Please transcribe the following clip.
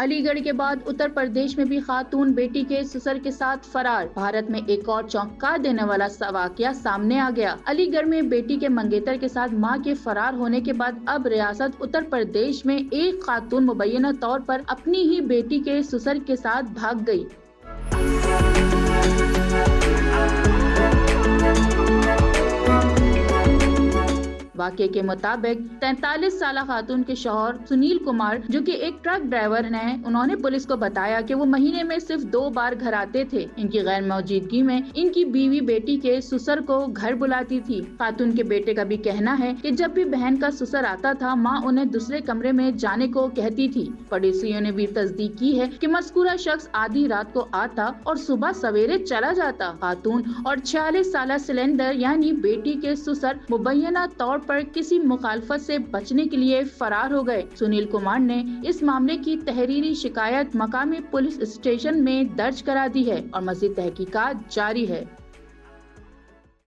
अलीगढ़ के बाद उत्तर प्रदेश में भी खातून बेटी के ससुर के साथ फरार। भारत में एक और चौंका देने वाला वाकया सामने आ गया। अलीगढ़ में बेटी के मंगेतर के साथ मां के फरार होने के बाद अब रियासत उत्तर प्रदेश में एक खातून मुबैना तौर पर अपनी ही बेटी के ससुर के साथ भाग गई। वाक़े के मुताबिक 43 साल खातून के शौहर सुनील कुमार, जो कि एक ट्रक ड्राइवर हैं, उन्होंने पुलिस को बताया कि वो महीने में सिर्फ 2 बार घर आते थे। इनकी गैर मौजूदगी में इनकी बीवी बेटी के ससुर को घर बुलाती थी। खातून के बेटे का भी कहना है कि जब भी बहन का ससुर आता था, मां उन्हें दूसरे कमरे में जाने को कहती थी। पड़ोसियों ने भी तस्दीक की है कि मज़कूरा शख्स आधी रात को आता और सुबह सवेरे चला जाता। खातून और 46 साल सिलेंडर यानी बेटी के ससुर मुबैना तौर पर किसी मुखालफत से बचने के लिए फरार हो गए। सुनील कुमार ने इस मामले की तहरीरी शिकायत मकामी पुलिस स्टेशन में दर्ज करा दी है और मज़ीद तहकीकात जारी है।